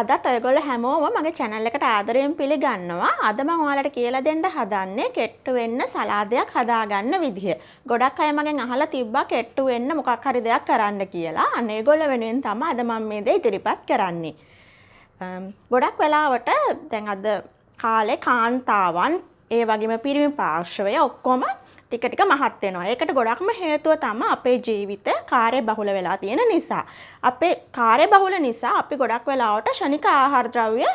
අදත් ඔයගොල්ලෝ හැමෝම මගේ channel එකට ආදරයෙන් පිළිගන්නවා. අද මම ඔයාලට කියලා දෙන්න හදන්නේ කෙට්ටු වෙන්න සලාදයක් හදාගන්න විදිහ. ගොඩක් අය මගෙන් අහලා තිබ්බා කෙට්ටු වෙන්න මොකක් හරි දෙයක් කරන්න කියලා. අන්න ඒගොල්ලෝ වෙනුවෙන් තමයි අද මම මේ දේ ඉදිරිපත් කරන්නේ. ගොඩක් වෙලාවට දැන් අද කාලේ කාන්තාවන් ඒ වගේම පිරිමි පාර්ශවය ඔක්කොම ටික ටික මහත් වෙනවා. ඒකට ගොඩක්ම හේතුව තමයි අපේ ජීවිත කාර්යබහුල වෙලා තියෙන නිසා. අපේ කාර්යබහුල නිසා අපි ගොඩක් වෙලාවට ක්ෂණික ආහාර ද්‍රව්‍ය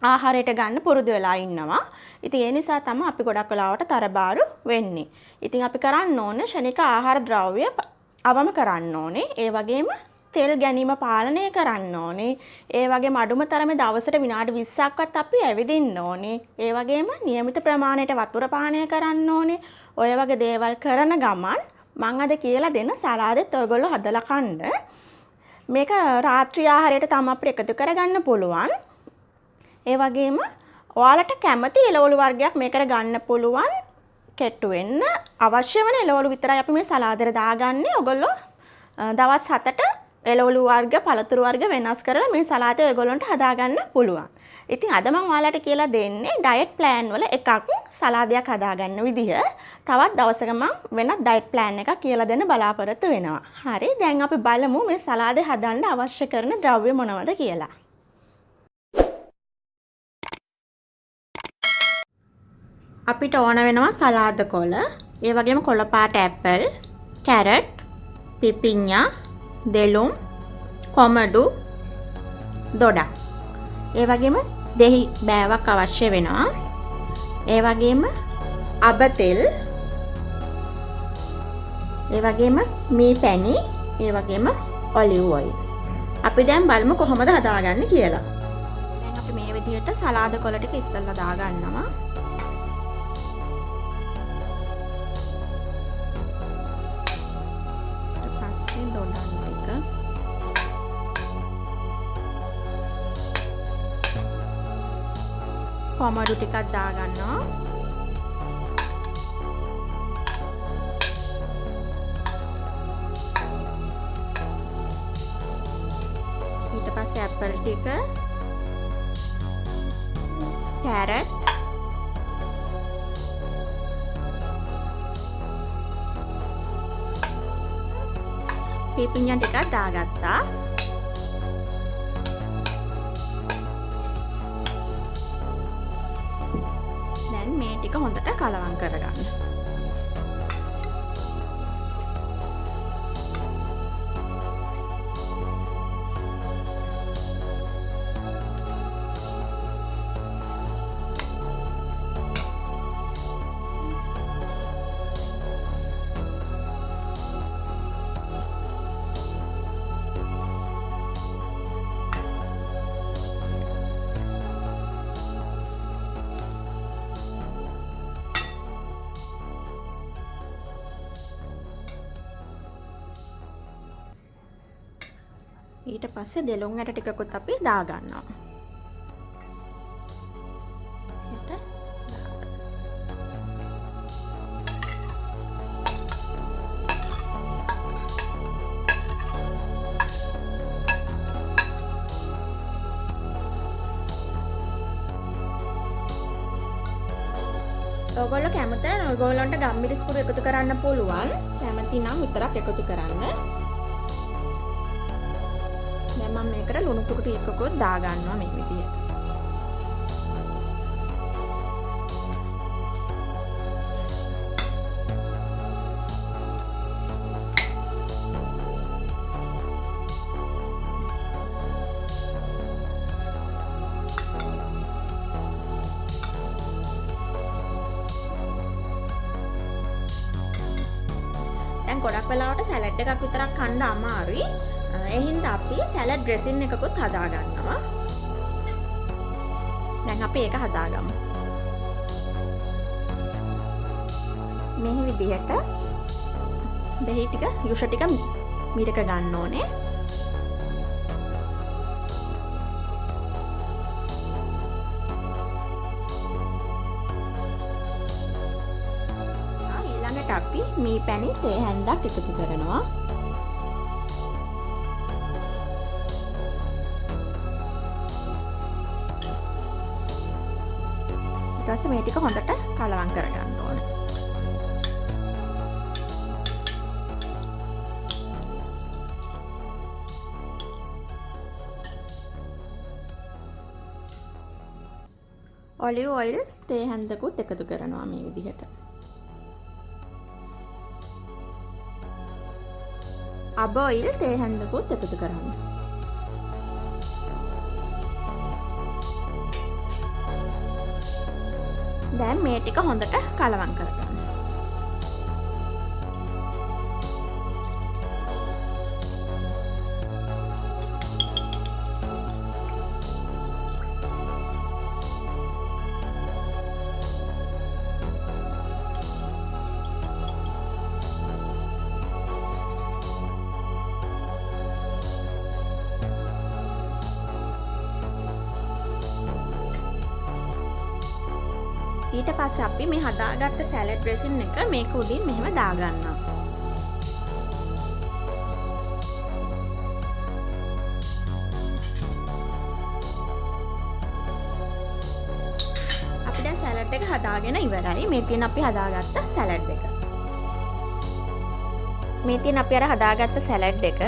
ආහාරයට ගන්න පුරුදු වෙලා ඉන්නවා. ඉතින් ඒ නිසා තමයි අපි ගොඩක් වෙලාවට තරබාරු වෙන්නේ. ඉතින් අපි කරන්න ඕනේ ක්ෂණික ආහාර ද්‍රව්‍ය අවම කරන්න ඕනේ. ඒ වගේම තෙල් ගැනීම පාලනය කරන්න ඕනේ. ඒ වගේම අඩුම තරමේ දවසට විනාඩි 20ක්වත් අපි ඇවිදින්න ඕනේ. ඒ වගේම નિયમિત ප්‍රමාණයට වතුර පානය කරන්න ඕනේ. ඔය වගේ දේවල් කරන ගමන් මම අද කියලා දෙන සලාදෙත් ඔයගොල්ලෝ හදලා කන්න. මේක රාත්‍රී ආහාරයට තමයි අපිට එකතු කරගන්න පුළුවන්. ඒ වගේම ඔයාලට කැමති එළවලු වර්ගයක් මේකට ගන්න පුළුවන්. කෙට්ටු වෙන්න අවශ්‍ය වෙන එළවලු විතරයි අපි මේ සලාදෙට දාගන්නේ. ඔයගොල්ලෝ දවස් 7ට එළවලු වර්ග පළතුරු වර්ග වෙනස් කරලා මේ සලාදය ඔයගොල්ලන්ට හදාගන්න පුළුවන්. ඉතින් අද මම ඔයාලට කියලා දෙන්නේ ඩයට් ප්ලෑන් වල එකක් සලාදයක් හදාගන්න විදිහ. තවත් දවසක මම වෙනත් ඩයට් ප්ලෑන් එකක් කියලා දෙන්න බලාපොරොත්තු වෙනවා. හරි, දැන් අපි බලමු මේ සලාදය හදන්න අවශ්‍ය කරන ද්‍රව්‍ය මොනවද කියලා. අපිට ඕන වෙනවා සලාද කොළ, ඒ වගේම කොළ පාට ඇපල්, කැරට්, පිපිඤ්ඤා, දෙලුම්, කොමඩු, දොඩක්. ඒ වගේම දෙහි බෑවක් අවශ්‍ය වෙනවා. ඒ වගේම අබ තෙල්, ඒ වගේම මී පැණි, ඒ වගේම ඔලිව් ඔයිල්. අපි දැන් බලමු කොහොමද හදාගන්නේ කියලා. දැන් අපි මේ විදිහට සලාද කොළ ටික ඉස්සෙල්ලා දාගන්නවා. ඊට පස්සේ දොඩක් කොමඩු ටිකක් දාගන්නවා. ඊට පස්සේ ඇපල් ටික, කැරට්, පිපිඤ්ඤා ටිකක් දාගත්තා. මේ ටික හොඳට කලවම් කරගන්න. ඊට පස්සේ දෙලොන් ඇට ටිකකුත් අපි දාගන්නවා. ඔයගොල්ලෝ කැමති නම් ඔයගොල්ලන්ට ගම්මිරිස් කුඩු එකතු කරන්න පුළුවන්. කැමති නම් විතරක් එකතු කරන්න. මම මේකට ලුණු කුඩු ටිකකුත් දාගන්නවා මේ විදියට. දැන් ගොඩක් වෙලාවට සැලඩ් එකක් විතරක් කන්න අමාරුයි. ඒ හින්දා අපි සැලඩ් ඩ්‍රෙසින් එකකුත් හදාගන්නවා. දැන් අපි ඒක හදාගමු. මේ විදිහට දෙහි ටික යුෂ ටික මිරක ගන්න ඕනේ. ඊළඟට අපි මී පැණි තේ හැන්දක් එකතු කරනවා. පස්සේ මේ ටික හොඳට කලවම් කරගන්න ඕනේ. ඔලිව් ඔයිල් තේ හැන්දකුත් එකතු කරනවා මේ විදිහට. අබ ඔයිල් තේ හැන්දකුත් එකතු කරනවා. දැන් මේ ටික හොඳට කලවම් කරගන්න. ඊට පස්සේ අපි මේ හදාගත්ත සැලඩ් ඩ්‍රෙසින් එක මේක උඩින් මෙහෙම දාගන්නවා. අපි දැන් සැලඩ් එක හදාගෙන ඉවරයි. මේ තියෙන අපි හදාගත්ත සැලඩ් එක. මේ තියෙන අපි අර හදාගත්ත සැලඩ් එක.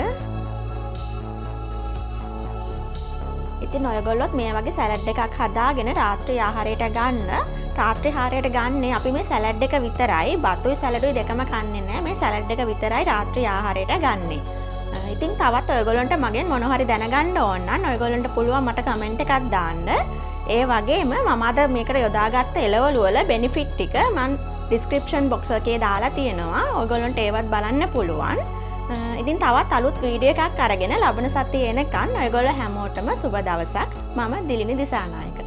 ඉතින් ඔයගොල්ලොත් මේ වගේ සැලඩ් එකක් හදාගෙන රාත්‍රී ආහාරයට ගන්න. රාත්‍රී ආහාරයට ගන්නේ අපි මේ සැලඩ් එක විතරයි. බතුයි සැලඩුයි දෙකම කන්නේ නැහැ. මේ සැලඩ් එක විතරයි රාත්‍රී ආහාරයට ගන්නෙ. ඉතින් තවත් ඔයගොල්ලන්ට මගෙන් මොනවා හරි දැනගන්න ඕන නම් ඔයගොල්ලන්ට පුළුවන් මට කමෙන්ට් එකක් දාන්න. ඒ වගේම මම අද මේකට යොදාගත්ත එළවලු වල බෙනිෆිට් ටික මම ඩිස්ක්‍රිප්ෂන් බොක්ස් එකේ දාලා තියෙනවා. ඔයගොල්ලන්ට ඒවත් බලන්න පුළුවන්. ඉතින් තවත් අලුත් වීඩියෝ එකක් අරගෙන ලබන සතියේ එනකන් ඔයගොල්ලෝ හැමෝටම සුබ දවසක්. මම දිලිනි දිසානායක.